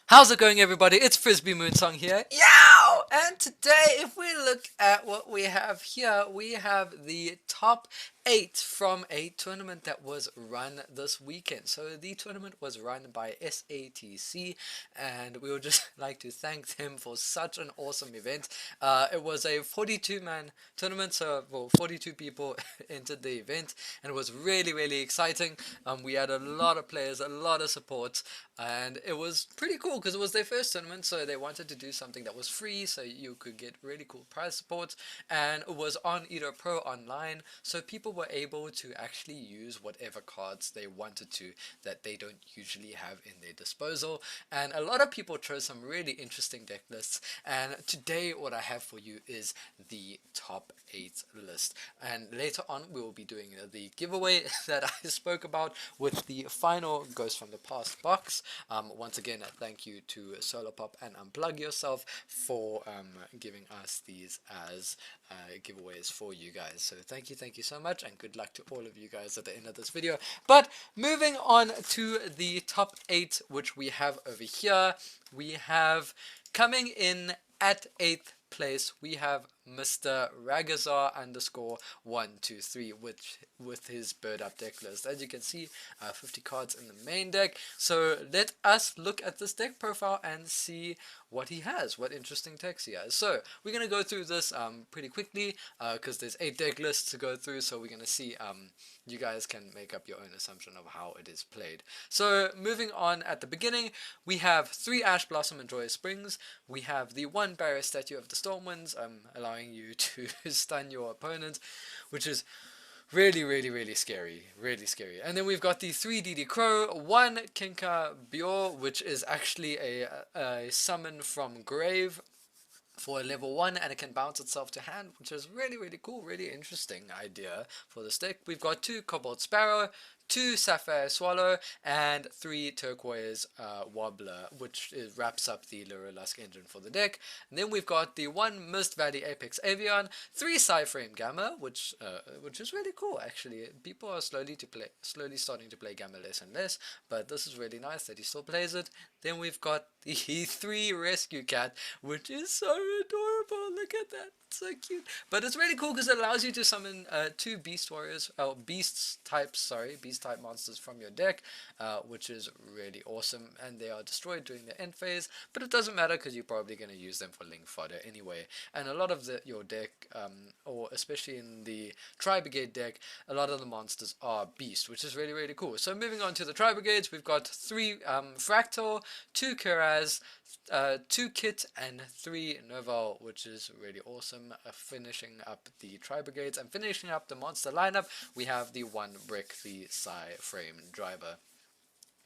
How's it going, everybody? It's Frisby Moonsong here. Yow! And today, if we look at what we have here, we have the top 8 from a tournament that was run this weekend. So the tournament was run by SATC, and we would just like to thank them for such an awesome event. It was a 42-man tournament, so 42 people entered the event, and it was really exciting. We had a lot of players, a lot of support, and it was pretty cool because it was their first tournament, so they wanted to do something that was free so you could get really cool prize support, and it was on Edo Pro online, so people were able to actually use whatever cards they wanted to that they don't usually have in their disposal. And a lot of people chose some really interesting deck lists, and today what I have for you is the top 8 list, and later on we will be doing the giveaway that I spoke about with the final Ghost from the Past box. Once again, thank you to Solarpop and Unplug Yourself for giving us these as giveaways for you guys. So thank you so much, and good luck to all of you guys at the end of this video. But moving on to the top 8, which we have over here, we have coming in at 8th place, we have Mr. Ragazar underscore 123 with his bird up deck list. As you can see, 50 cards in the main deck. So let us look at this deck profile and see what he has, what interesting decks he has. So we're going to go through this pretty quickly because there's 8 deck lists to go through, so we're going to see you guys can make up your own assumption of how it is played. So moving on, at the beginning we have 3 Ash Blossom and Joyous Springs. We have the 1 Barrier Statue of the Stormwinds, allowing you to stun your opponent, which is really scary, and then we've got the 3 DD Crow, 1 Kinka Bior, which is actually a summon from grave for a level 1, and it can bounce itself to hand, which is really cool, really interesting idea for this deck. We've got 2 Cobalt Sparrow, 2 Sapphire Swallow, and 3 Turquoise Wobbler, which wraps up the Lurolusk engine for the deck. And then we've got the 1 Mist Valley Apex Avian, 3 Psyframe Gamma, which is really cool actually. People are slowly starting to play Gamma less and less, but this is really nice that he still plays it. Then we've got the 3 Rescue Cat, which is so adorable. Look at that, it's so cute. But it's really cool because it allows you to summon 2 Beast Warriors, beast type monsters from your deck, which is really awesome, and they are destroyed during the end phase, but it doesn't matter because you're probably going to use them for link fodder anyway. And a lot of your deck, or especially in the Tri-brigade deck, a lot of the monsters are beast, which is really cool. So moving on to the Tri-brigades, we've got 3 Fractal, 2 Kuraz, 2 Kit, and 3 Novel, which is really awesome. Finishing up the Tri-brigades and finishing up the monster lineup, we have the 1 Brick, the Frame Driver,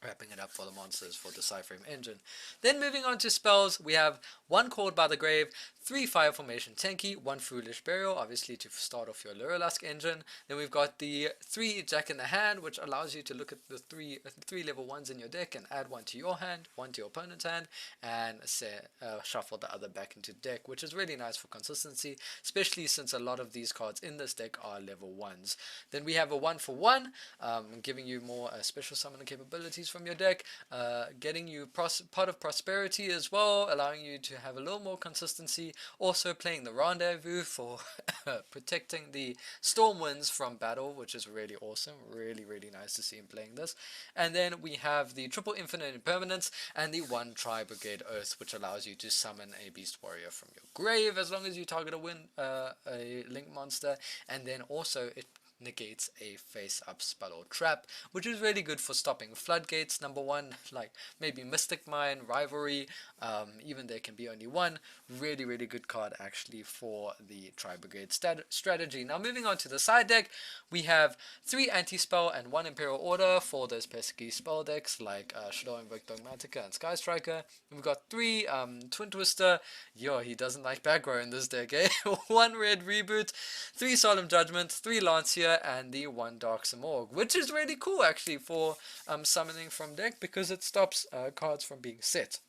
wrapping it up for the monsters for the Psyframe engine. Then moving on to spells, we have 1 Called by the Grave, 3 Fire Formation Tenki, 1 Foolish Burial, obviously to start off your Lurolusk engine. Then we've got the 3 Jack in the Hand, which allows you to look at the 3 level 1s in your deck and add 1 to your hand, 1 to your opponent's hand, and shuffle the other back into the deck, which is really nice for consistency, especially since a lot of these cards in this deck are level 1s. Then we have a 1 for 1, giving you more special summoning capabilities from your deck, getting you Pot of Prosperity as well, allowing you to have a little more consistency. Also playing the Rendezvous for protecting the Stormwinds from battle, which is really awesome, really nice to see him playing this. And then we have the Triple Infinite Impermanence and the 1 Tri-brigade Oath, which allows you to summon a Beast Warrior from your grave as long as you target a link monster, and then also it negates a face-up spell or trap, which is really good for stopping floodgates, number 1, like maybe Mystic Mine, Rivalry, even there can be only 1. Really good card actually for the Tri-brigade strategy. Now moving on to the side deck, we have 3 Anti-Spell and 1 Imperial Order for those pesky spell decks like Shadow Invoke Dogmatica and Sky Striker. And we've got 3 Twin Twister, he doesn't like back row in this deck, eh? 1 Red Reboot, 3 Solemn Judgment, 3 Lancia, and the 1 Dark Samorg, which is really cool actually for summoning from deck because it stops cards from being set.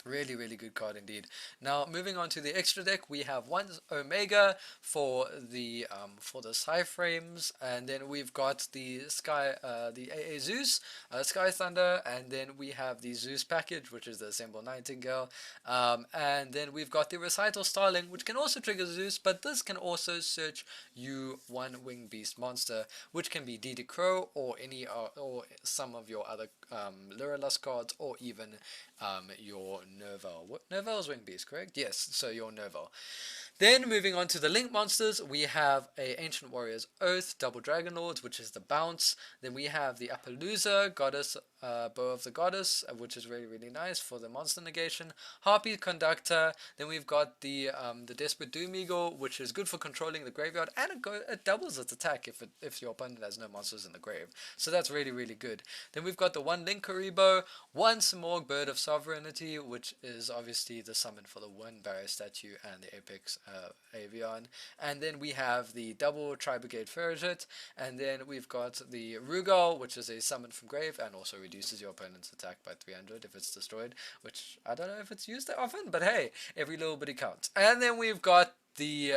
Really, really good card indeed. Now, moving on to the extra deck, we have one Omega for the Sci frames, and then we've got the AA Zeus, Sky Thunder, and then we have the Zeus package, which is the Assemble Nightingale, and then we've got the Recital Starling, which can also trigger Zeus, but this can also search you one Wing Beast monster, which can be DD Crow or any or some of your other Lurelus cards, or even your Nerval. Nerval's Wing Beast, correct? Yes, so your Nerval. Then moving on to the Link monsters, we have a Ancient Warrior's Oath, Double Dragon Lords, which is the bounce. Then we have the Appaloosa, Goddess, Bow of the Goddess, which is really, really nice for the monster negation. Harpy Conductor. Then we've got the Desperate Doom Eagle, which is good for controlling the graveyard, and it doubles its attack if your opponent has no monsters in the grave. So that's really, really good. Then we've got the one Link Karibo, one Simorgh Bird of Sovereignty, which is obviously the summon for the one Barrier Statue and the Apex Avian, and then we have the double Tri-brigade Ferret, and then we've got the Rugal, which is a summon from grave and also reduces your opponent's attack by 300 if it's destroyed, which I don't know if it's used that often, but hey, every little bit counts. And then we've got the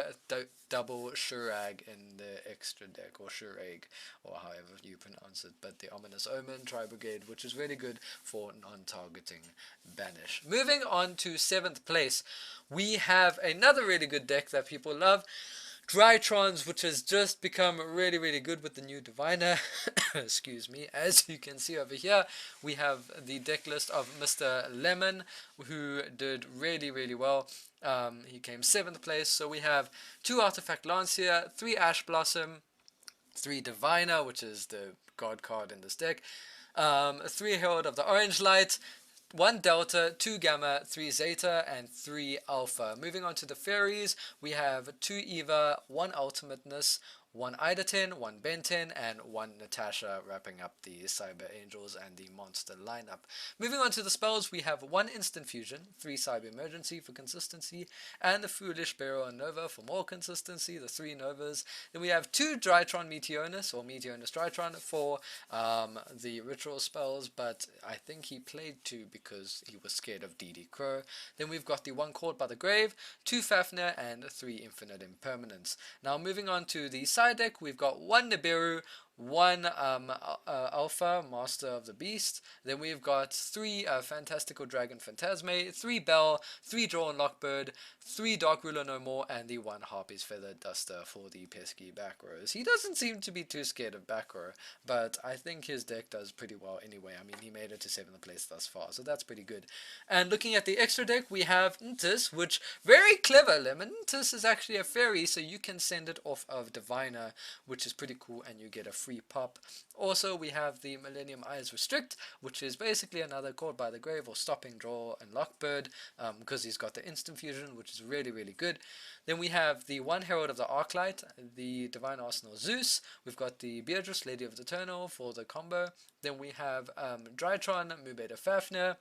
double Shurag in the extra deck, or Shurag, or however you pronounce it, but the Ominous Omen Tri-brigade, which is really good for non-targeting banish. Moving on to 7th place, we have another really good deck that people love, Drytrons, which has just become really, really good with the new Diviner. Excuse me. As you can see over here, we have the deck list of Mr. Lemon, who did really, really well. He came 7th place. So we have 2 Artifact Lancier, 3 Ash Blossom, 3 Diviner, which is the god card in this deck, 3 Herald of the Orange Light, 1 Delta, 2 Gamma, 3 Zeta, and 3 Alpha. Moving on to the fairies, we have 2 Eva, 1 Ultimateness, 1 Ida-10, 1 Ben-10, and 1 Natasha, wrapping up the Cyber Angels and the monster lineup. Moving on to the spells, we have 1 Instant Fusion, 3 Cyber Emergency for consistency, and the Foolish Burial and Nova for more consistency, the 3 Novas. Then we have 2 Drytron Meteornus, or Meteornus Drytron, for the ritual spells, but I think he played 2 because he was scared of DD Crow. Then we've got the 1 Caught by the Grave, 2 Fafnir, and 3 Infinite Impermanence. Now moving on to the side deck, we've got 1 Nibiru, 1 Alpha, Master of the Beast. Then we've got 3 Fantastical Dragon Phantasme, 3 Bell, 3 Drawn Lockbird, 3 Dark Ruler No More, and the 1 Harpy's Feather Duster for the pesky back rows. He doesn't seem to be too scared of back row, but I think his deck does pretty well anyway. I mean, he made it to 7th place thus far, so that's pretty good. And looking at the extra deck, we have Ntis, which, very clever, Lemon. Ntis is actually a fairy, so you can send it off of Diviner, which is pretty cool, and you get a free pop. Also, we have the Millennium Eyes Restrict, which is basically another Caught by the Grave or Stopping Draw and Lockbird, because he's got the Instant Fusion, which is really, really good. Then we have the 1 Herald of the Arclight, the Divine Arsenal Zeus. We've got the Beatrice, Lady of the Eternal, for the combo. Then we have Drytron, Mubeda Fafnir.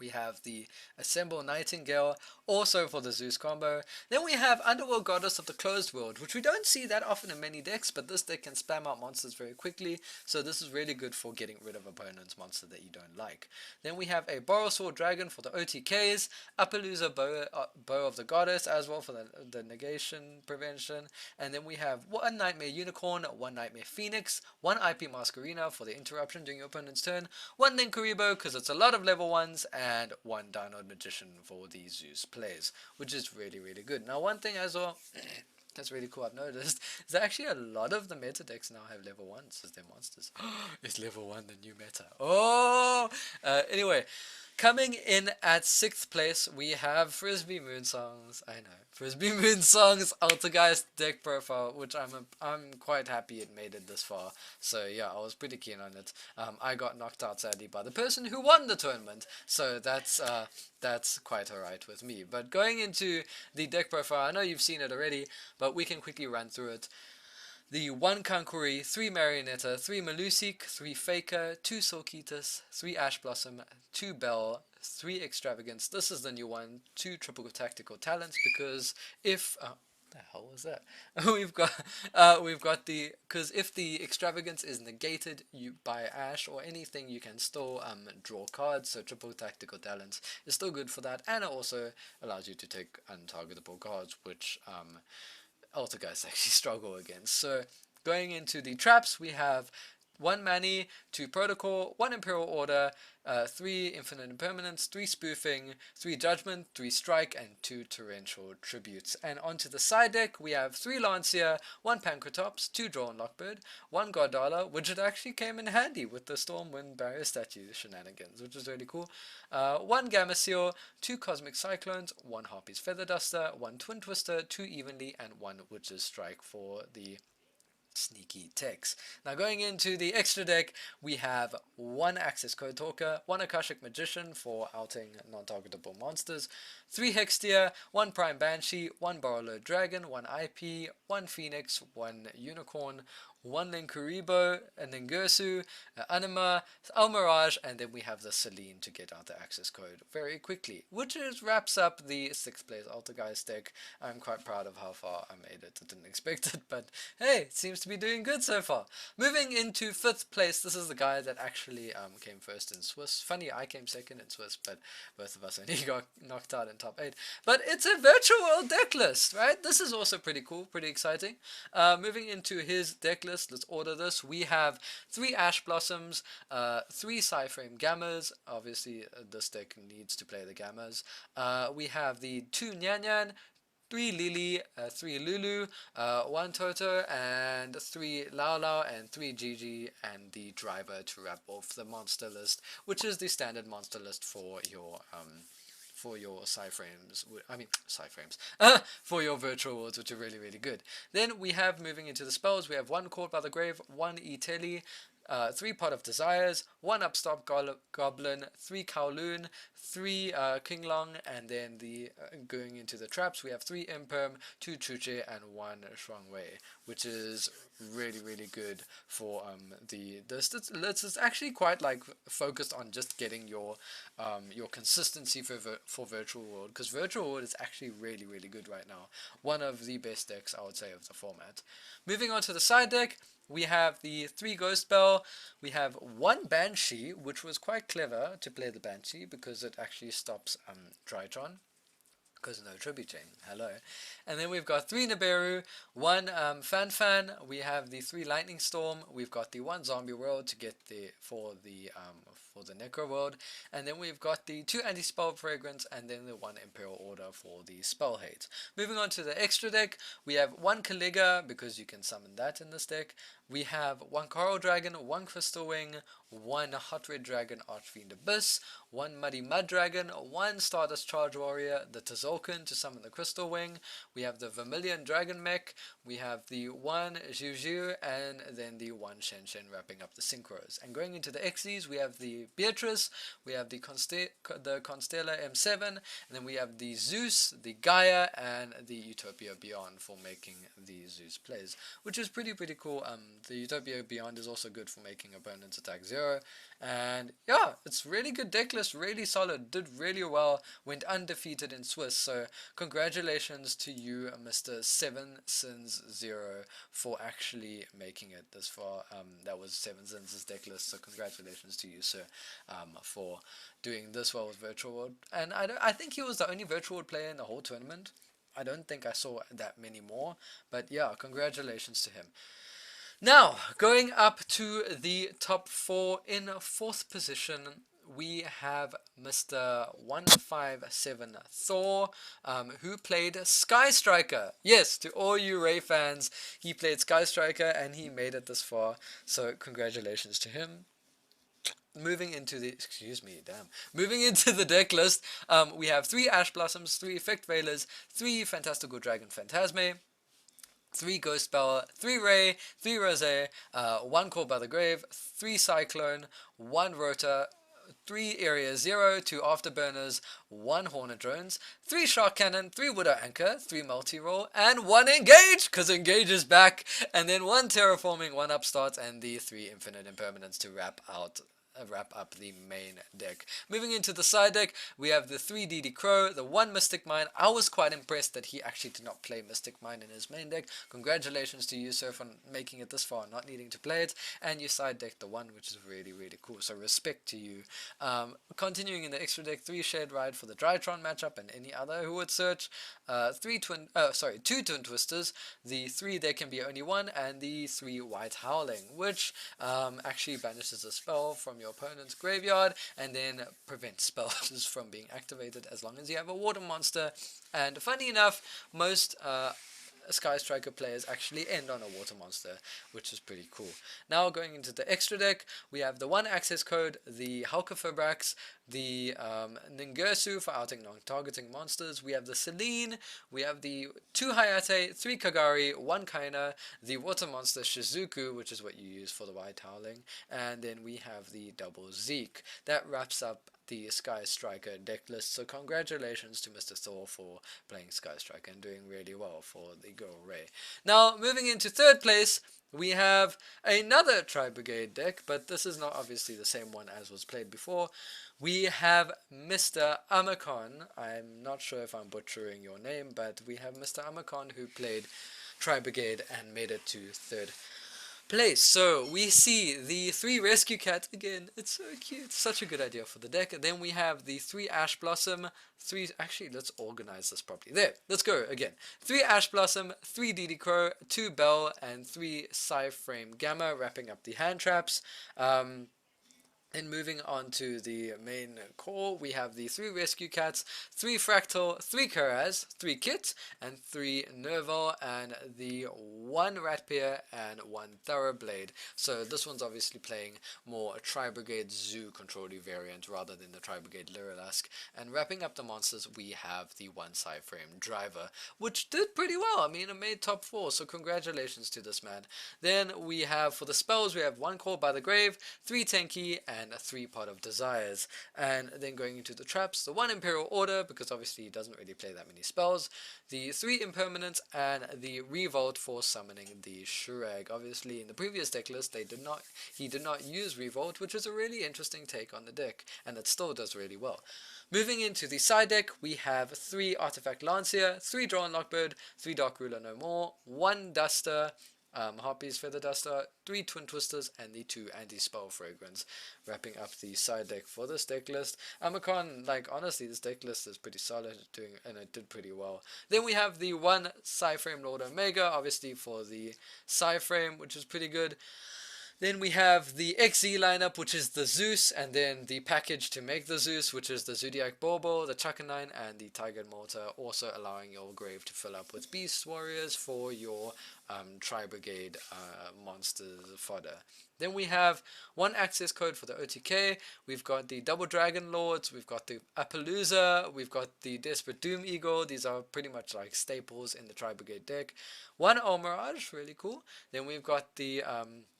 We have the Assemble Nightingale, also for the Zeus combo. Then we have Underworld Goddess of the Closed World, which we don't see that often in many decks, but this deck can spam out monsters very quickly, so this is really good for getting rid of opponent's monster that you don't like. Then we have a Borrelsword Dragon for the OTKs, Appaloosa Bow of the Goddess as well for the negation prevention, and then we have 1 Nightmare Unicorn, 1 Nightmare Phoenix, 1 IP Masquerina for the interruption during your opponent's turn, 1 Linkaribo because it's a lot of level 1s, and 1 Dynod Magician for the Zeus plays, which is really, really good. Now, one thing as well that's really cool I've noticed is that actually a lot of the meta decks now have level 1s as their monsters. Is level 1 the new meta? Oh! Anyway, coming in at 6th place, we have Frisby Moonsong's, I know, Frisby Moonsong's Altergeist deck profile, which I'm quite happy it made it this far. So yeah, I was pretty keen on it. I got knocked out sadly by the person who won the tournament, so that's quite alright with me. But going into the deck profile, I know you've seen it already, but we can quickly run through it. The 1 Kankuri, 3 Marionetta, 3 Malusik, 3 Faker, 2 Sulkitas, 3 Ash Blossom, 2 Bell, 3 Extravagance. This is the new one, 2 Triple Tactical Talents, because if the hell was that? We've got the, because if the extravagance is negated, you by Ash or anything, you can still draw cards. So triple tactical talents is still good for that, and it also allows you to take untargetable cards, which altar guys actually struggle against. So going into the traps, we have 1 Mani, 2 Protocol, 1 Imperial Order, 3 Infinite Impermanence, 3 Spoofing, 3 Judgment, 3 Strike, and 2 Torrential Tributes. And onto the side deck, we have 3 Lancia, 1 Pancratops, 2 Drawn Lockbird, 1 Gardala, which it actually came in handy with the Stormwind Barrier Statue shenanigans, which is really cool. 1 Gamma Seal, 2 Cosmic Cyclones, 1 Harpy's Feather Duster, 1 Twin Twister, 2 Evenly, and 1 Witch's Strike for the sneaky techs. Now going into the extra deck, we have 1 Access Code Talker, 1 Akashic Magician for outing non-targetable monsters, 3 Hextia, 1 Prime Banshee, 1 Borrowload Dragon, 1 IP, 1 Phoenix, 1 Unicorn, 1 Linkuriboh, a Ningirsu, Anima, Almirage, and then we have the Celine to get out the access code very quickly, which wraps up the 6th place Altergeist deck. I'm quite proud of how far I made it. I didn't expect it, but hey, it seems to be doing good so far. Moving into 5th place, this is the guy that actually came first in Swiss. Funny, I came second in Swiss, but both of us only got knocked out in top 8. But it's a virtual world deck list, right? This is also pretty cool, pretty exciting. Moving into his deck list, let's order this. We have 3 Ash Blossoms, 3 Psyframe Gammas. Obviously, this deck needs to play the Gammas. We have the 2 Nyan, 3 Lily, 3 Lulu, 1 Toto, and 3 Lao Lao, and 3 Gigi, and the driver to wrap off the monster list, which is the standard monster list for your Psyframes, for your virtual worlds, which are really, really good. Then we have, moving into the spells, we have 1 Caught by the Grave, 1 Eteli, 3 Pot of Desires, 1 Upstart Goblin, 3 Kowloon, 3 Kinglong, and then the going into the traps, we have 3 Imperm, 2 Chuche, and 1 Shuangwei, which is really, really good for this is actually quite like focused on just getting your consistency for virtual world, because virtual world is actually really, really good right now. One of the best decks, I would say, of the format. Moving on to the side deck, we have the 3 Ghost Spell, we have 1 Banshee, which was quite clever to play the Banshee because it actually stops Tritron, because no tribute chain, hello. And then we've got 3 Nibiru, 1 Fan, we have the 3 Lightning Storm, we've got the 1 Zombie World to get for the Necro World, and then we've got the 2 Anti-Spell Fragrance, and then the 1 Imperial Order for the Spell Hate. Moving on to the extra deck, we have 1 Caliga, because you can summon that in this deck. We have 1 Coral Dragon, 1 Crystal Wing, 1 Hot Red Dragon Archfiend Abyss, 1 Muddy Mud Dragon, 1 Stardust Charge Warrior, the Tzolk'in to summon the Crystal Wing, we have the Vermilion Dragon Mech, we have the 1 Juju, and then the 1 Shen wrapping up the Synchros. And going into the Xyz, we have the Beatrice, we have the Constella M7, and then we have the Zeus, the Gaia, and the Utopia Beyond for making the Zeus plays, which is pretty cool. The Utopia Beyond is also good for making opponents attack 0, and yeah, it's really good deck list, really solid, did really well, went undefeated in Swiss, so congratulations to you, Mr. 7 Sins 0, for actually making it this far. That was 7 Sins' deck list, so congratulations to you, sir, for doing this well with Virtual World. And I think he was the only Virtual World player in the whole tournament. I don't think I saw that many more, but yeah, congratulations to him. Now, going up to the top 4, in 4th position, we have Mr. 157 Thor, who played Sky Striker. Yes, to all you Ray fans, he played Sky Striker and he made it this far, so congratulations to him. Moving into the deck list, we have 3 Ash Blossoms, 3 Effect Veilers, 3 Fantastical Dragon Phantasme, 3 Ghost Spell, 3 Ray, 3 Rose, 1 Call by the Grave, 3 Cyclone, 1 Rota, 3 Area 0, 2 Afterburners, 1 Hornet Drones, 3 Shark Cannon, 3 Widow Anchor, 3 Multi-Roll, and 1 Engage, because Engage is back, and then 1 Terraforming, 1 Upstart, and the 3 Infinite Impermanence to wrap out wrap up the main deck. Moving into the side deck, we have the 3 DD Crow, the 1 Mystic Mine. I was quite impressed that he actually did not play Mystic Mine in his main deck. Congratulations to you, sir, for making it this far, not needing to play it. And you side decked the 1, which is really, really cool. So respect to you. Continuing in the extra deck, 3 Shade Ride for the Drytron matchup and any other who would search. 2 Twin Twisters. The 3 there can be only 1, and the 3 White Howling, which actually banishes a spell from your opponent's graveyard and then prevents spells from being activated as long as you have a water monster. And funny enough, most Sky Striker players actually end on a water monster, which is pretty cool. Now going into the extra deck, we have the 1 access code, the Halkafabrax, the Ningersu for outing non-targeting monsters, we have the Celine, we have the 2 Hayate, 3 Kagari, 1 Kaina, the water monster Shizuku, which is what you use for the White Howling, and then we have the double Zeke. That wraps up the Sky Striker deck list, so congratulations to Mr. Thor for playing Sky Striker and doing really well for the Girl Ray. Now, moving into 3rd place, we have another Tri-brigade deck, but this is not obviously the same one as was played before. We have Mr. Omar Khan. I'm not sure if I'm butchering your name, but we have Mr. Omar Khan who played Tri-brigade and made it to 3rd place. So we see the 3 Rescue Cat again. It's so cute. Such a good idea for the deck. And then we have the 3 Ash Blossom. Actually, let's organize this properly. There, let's go again. 3 Ash Blossom, 3 DD Crow, 2 Bell, and 3 Frame Gamma, wrapping up the hand traps. And moving on to the main core, we have the 3 Rescue Cats, 3 Fractal, 3 Karaz, 3 Kit, and 3 Nerval, and the 1 Ratpier and 1 Thoroughblade. So this one's obviously playing more a Tri-brigade Zoo controlly variant rather than the Tri-brigade Lyrilisk. And wrapping up the monsters, we have the 1 Frame Driver, which did pretty well. I mean, it made top 4, so congratulations to this man. Then we have, for the spells, we have 1 Call by the Grave, 3 Tenki, and a 3 Pot of Desires. And then going into the traps, the 1 Imperial Order, because obviously he doesn't really play that many spells, the 3 Impermanence, and the Revolt for summoning the Shurag. Obviously in the previous deck list he did not use Revolt, which is a really interesting take on the deck, and it still does really well. Moving into the side deck, we have 3 Artifact Lancier, 3 Drawn Lockbird, 3 Dark Ruler No More, 1 Duster, Harpy's Feather Duster, 3 Twin Twisters, and the 2 Anti-Spell Fragrance, wrapping up the side deck for this deck list. Omar Khan, like, honestly, this deck list is pretty solid, and it did pretty well. Then we have the 1 Frame Lord Omega, obviously for the Frame, which is pretty good. Then we have the XZ lineup, which is the Zeus, and then the package to make the Zeus, which is the Zodiac Bobo, the Chakanine, and the Tiger Mortar, also allowing your grave to fill up with Beast Warriors for your Tri-brigade monsters fodder. Then we have 1 access code for the OTK, we've got the Double Dragon Lords, we've got the Appaloosa, we've got the Desperate Doom Eagle. These are pretty much like staples in the Tri-brigade deck. 1 Mirage, really cool. Then we've got the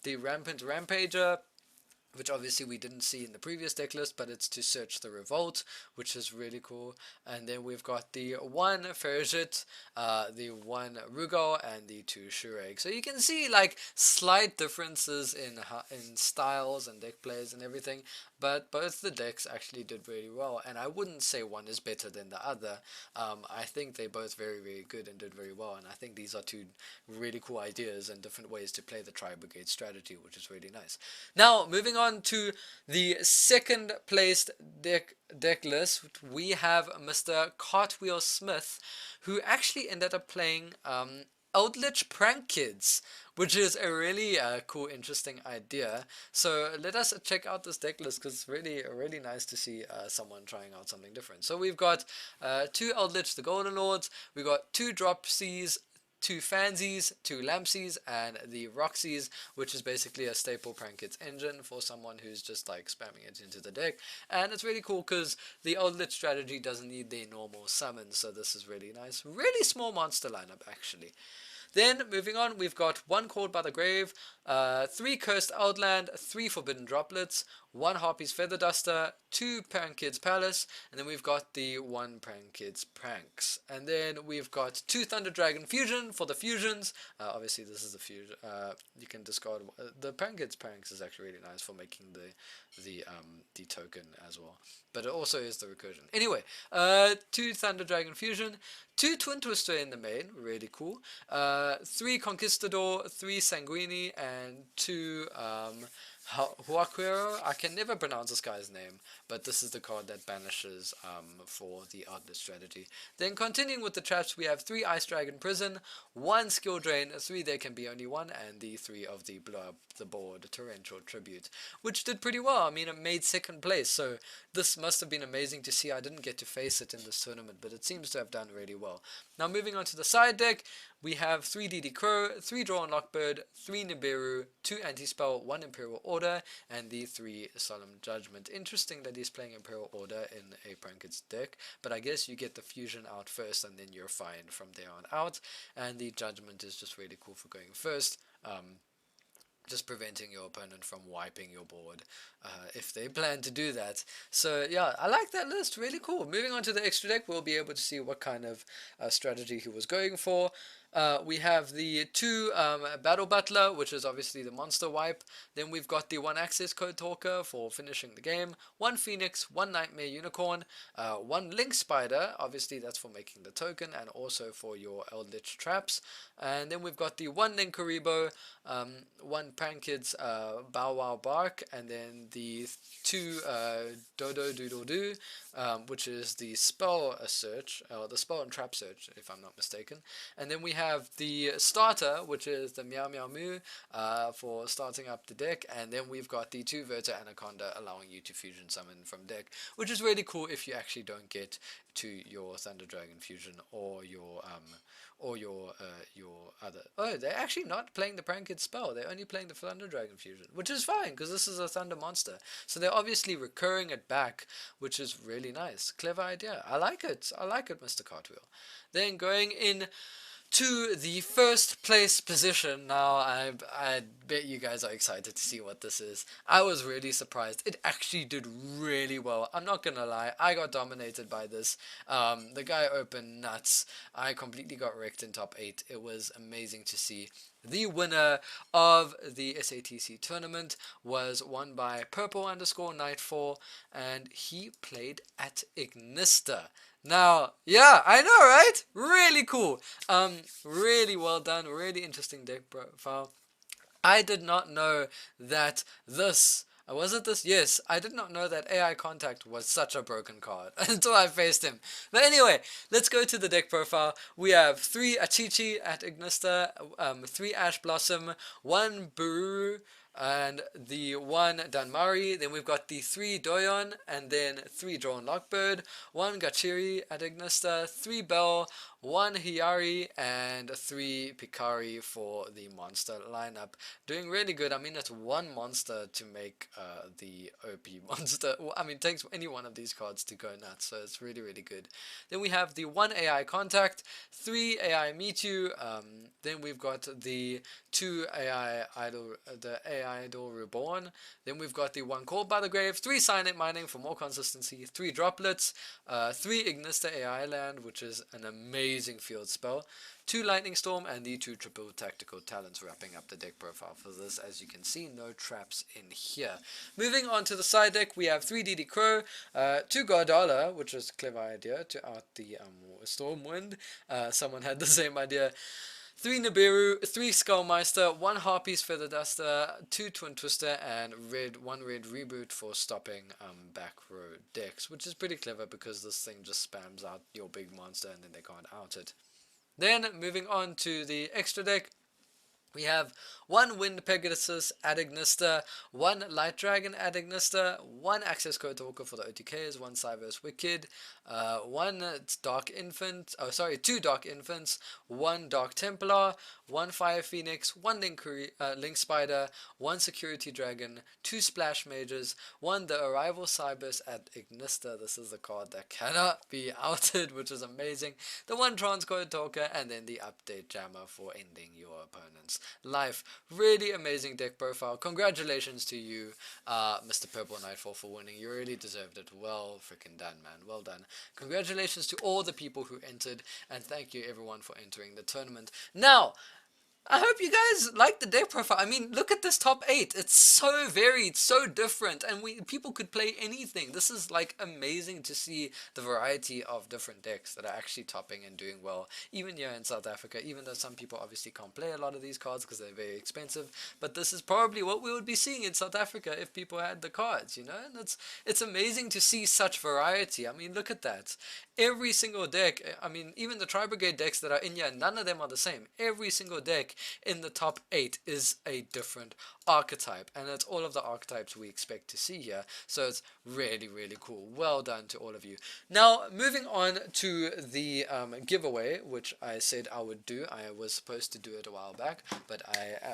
Rampant Rampager, which obviously we didn't see in the previous deck list, but it's to search the Revolt, which is really cool. And then we've got the 1 Ferjit, the 1 Rugal, and the 2 Shurag. So you can see like slight differences in styles and deck plays and everything, but both the decks actually did really well, and I wouldn't say one is better than the other. I think they're both very, very good and did very well, and I think these are 2 really cool ideas and different ways to play the Tri-brigade strategy, which is really nice. Now, moving on to the 2nd placed deck list, we have Mr. Cartwheel Smith, who actually ended up playing Eldritch Prank Kids, which is a really cool, interesting idea. So let us check out this deck list, because it's really nice to see someone trying out something different. So we've got 2 Eldritch the Golden Lords, we've got 2 Dropsies, 2 Fansies, 2 Lampsies, and the Roxy's, which is basically a staple Prank Kids engine for someone who's just like spamming it into the deck. And it's really cool because the Eldritch strategy doesn't need the normal summons, so this is really nice. Really small monster lineup, actually. Then, moving on, we've got 1 Called by the Grave, 3 Cursed Outland, 3 Forbidden Droplets, 1 Harpy's Feather Duster, 2 Prankid's Palace, and then we've got the 1 Prankid's Pranks. And then we've got 2 Thunder Dragon Fusion for the fusions. Obviously this is the fusion. You can discard the Prankid's Pranks is actually really nice for making the token as well. But it also is the recursion. Anyway, 2 Thunder Dragon Fusion, 2 Twin Twister in the main, really cool. 3 Conquistador, 3 Sanguini, and 2 Huaquero. I can never pronounce this guy's name, but this is the card that banishes for the Artless strategy. Then continuing with the traps, we have 3 Ice Dragon Prison, 1 Skill Drain, 3 there can be only 1, and the 3 of the blow up the board Torrential Tribute, which did pretty well. I mean, it made 2nd place, so this must have been amazing to see. I didn't get to face it in this tournament, but it seems to have done really well. Now moving on to the side deck, we have 3 DD Crow, 3 Draw on Lockbird, 3 Nibiru, 2 Anti-Spell, 1 Imperial Order, and the 3 Solemn Judgment. Interesting that he's playing Imperial Order in a Prankid's deck, but I guess you get the fusion out first and then you're fine from there on out, and the Judgment is just really cool for going first. Just preventing your opponent from wiping your board if they plan to do that. So yeah, I like that list, really cool. Moving on to the extra deck, we'll be able to see what kind of strategy he was going for. We have the 2 Battle Butler, which is obviously the monster wipe. Then we've got the 1 Access Code Talker for finishing the game, 1 Phoenix, 1 Nightmare Unicorn, 1 Link Spider, obviously that's for making the token and also for your Eldritch traps. And then we've got the 1 Ninkaribo, 1 Prankid's Bow Wow Bark, and then the 2 Dodo Doodle Doo, which is the spell search, or the spell and trap search, if I'm not mistaken. And then we have the starter, which is the Meow Meow Moo for starting up the deck, and then we've got the 2 Verta Anaconda, allowing you to fusion summon from deck, which is really cool if you actually don't get to your Thunder Dragon Fusion or your other. Oh, they're actually not playing the Prankid spell. They're only playing the Thunder Dragon Fusion, which is fine because this is a Thunder monster. So they're obviously recurring it back, which is really nice. Clever idea. I like it. I like it, Mr. Cartwheel. Then going in to the first place position. Now, I bet you guys are excited to see what this is. I was really surprised. It actually did really well. I'm not gonna lie, I got dominated by this. The guy opened nuts. I completely got wrecked in top 8. It was amazing to see. The winner of the SATC tournament was won by Purple_Nightfall, and he played at Ignista. Now, yeah, I know, right? Really cool. Really well done. Really interesting deck profile. I did not know that this... Was it this? Yes, I did not know that AI Contact was such a broken card until I faced him. But anyway, let's go to the deck profile. We have 3 Achichi at Ignista, 3 Ash Blossom, 1 Bururu, and the 1 Danmari. Then we've got the 3 Doyon, and then 3 Drawn Lockbird, 1 Gachiri at Ignista, 3 Bell, 1 Hiyari, and 3 Pikari for the monster lineup. Doing really good. I mean, it's 1 monster to make the OP monster. Well, I mean, it takes any one of these cards to go nuts, so it's really, really good. Then we have the 1 AI Contact, 3 AI Mewtwo, then we've got the 2 AI Idol, the AI Idol Reborn. Then we've got the 1 Called by the Grave, 3 Silent Mining for more consistency, 3 Droplets, 3 Ignista AI Land, which is an amazing field spell, 2 Lightning Storm, and the 2 Triple Tactical Talents wrapping up the deck profile for this. As you can see, no traps in here. Moving on to the side deck, we have 3 DD Crow, 2 Gardala, which was a clever idea to out the Stormwind. Someone had the same idea. 3 Nibiru, 3 Skullmeister, 1 Harpy's Feather Duster, 2 Twin Twister, and 1 red Reboot for stopping back row decks, which is pretty clever because this thing just spams out your big monster and then they can't out it. Then moving on to the extra deck, we have 1 Wind Pegasus at Ignista, 1 Light Dragon at Ignista, 1 Access Code Talker for the OTKs, 1 Cyberse Wicked, 1 Dark Infant, 2 Dark Infants, 1 Dark Templar, 1 Fire Phoenix, 1 Link Spider, 1 Security Dragon, 2 Splash Mages, 1 The Arrival Cyberse at Ignista. This is the card that cannot be outed, which is amazing. The 1 Transcode Talker, and then the Update Jammer for ending your opponent's life. Really amazing deck profile. Congratulations to you, Mr. Purple Nightfall, for winning. You really deserved it. Well freaking done, man. Well done. Congratulations to all the people who entered, and thank you everyone for entering the tournament. Now, I hope you guys like the deck profile. I mean, look at this top 8. It's so varied, so different, and people could play anything. This is like amazing to see the variety of different decks that are actually topping and doing well, even here in South Africa, even though some people obviously can't play a lot of these cards because they're very expensive. But this is probably what we would be seeing in South Africa if people had the cards, you know? And it's amazing to see such variety. I mean, look at that. Every single deck, I mean, even the Tri-brigade decks that are in here, none of them are the same. Every single deck in the top 8 is a different archetype, and it's all of the archetypes we expect to see here, so it's really, really cool. Well done to all of you. Now, moving on to the giveaway, which I said I would do. I was supposed to do it a while back, but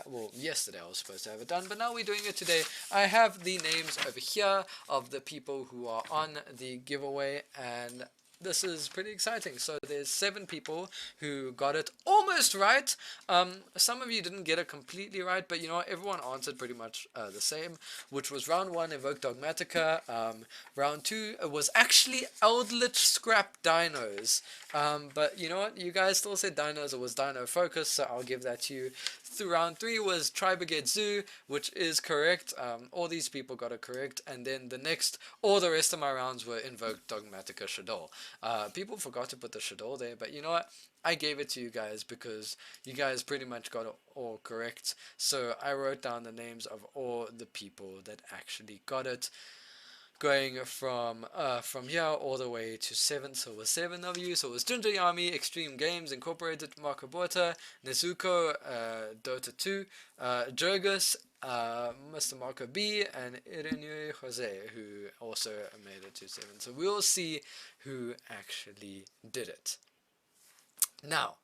well, yesterday I was supposed to have it done, but now we're doing it today. I have the names over here of the people who are on the giveaway, and this is pretty exciting. So there's 7 people who got it almost right. Some of you didn't get it completely right, but you know what? Everyone answered pretty much the same, which was round 1, Evoke Dogmatica. Round 2 was actually Eldritch Scrap Dinos. But you know what? You guys still said Dinos. It was Dino Focus, so I'll give that to you. Through round 3 was Tri-brigade Zoo, which is correct. All these people got it correct, and then all the rest of my rounds were Invoke Dogmatica Shadow. People forgot to put the Shadow there, but you know what? I gave it to you guys because you guys pretty much got it all correct. So I wrote down the names of all the people that actually got it, going from here all the way to 7, so it was 7 of you. So it was Ginger Yami, Extreme Games Incorporated, Marco Bota, Nezuko, Dota 2, Jurgis, Mr. Marco B, and Irinue Jose, who also made it to 7. So we'll see who actually did it. Now,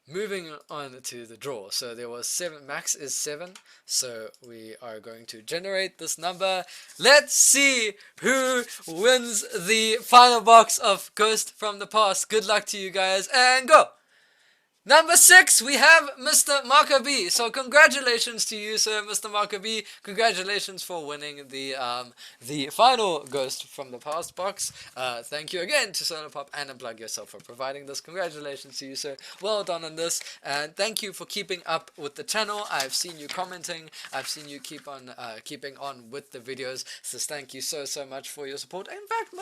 moving on to the draw. So there was 7, max is 7, so we are going to generate this number. Let's see who wins the final box of Ghost from the Past. Good luck to you guys, and go! Number 6, we have Mr. Marco B. So congratulations to you, sir, Mr. Marco B. Congratulations for winning the final Ghost from the Past box. Thank you again to Solar Pop and Unplug Yourself for providing this. Congratulations to you, sir. Well done on this, and thank you for keeping up with the channel. I've seen you commenting. I've seen you keeping on with the videos. So thank you so much for your support. In fact,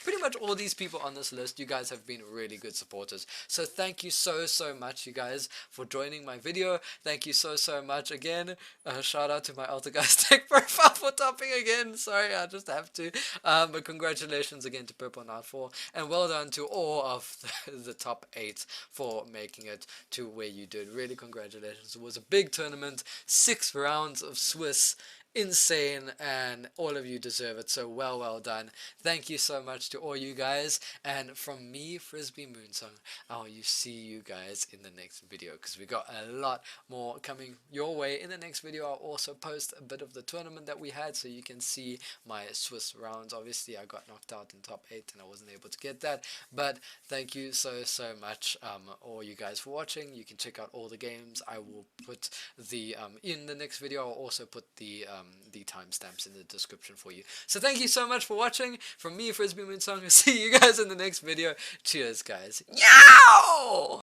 pretty much all these people on this list, you guys have been really good supporters. So thank you so much, you guys, for joining my video. Thank you so much again. Shout out to my Altergeist tech profile for topping again. Sorry, I just have to. But congratulations again to Purple Nightfall, and well done to all of the top 8 for making it to where you did. Really, congratulations. It was a big tournament, 6 rounds of Swiss. Insane, and all of you deserve it, so well done. Thank you so much to all you guys, and from me, Frisby Moonsong, I'll see you guys in the next video, because we got a lot more coming your way. In the next video, I'll also post a bit of the tournament that we had, so you can see my Swiss rounds. Obviously, I got knocked out in top 8, and I wasn't able to get that, but thank you so much, all you guys, for watching. You can check out all the games. I will put the, in the next video, I'll also put the timestamps in the description for you. So thank you so much for watching. From me, Frisby Moonsong, see you guys in the next video. Cheers, guys. Yow!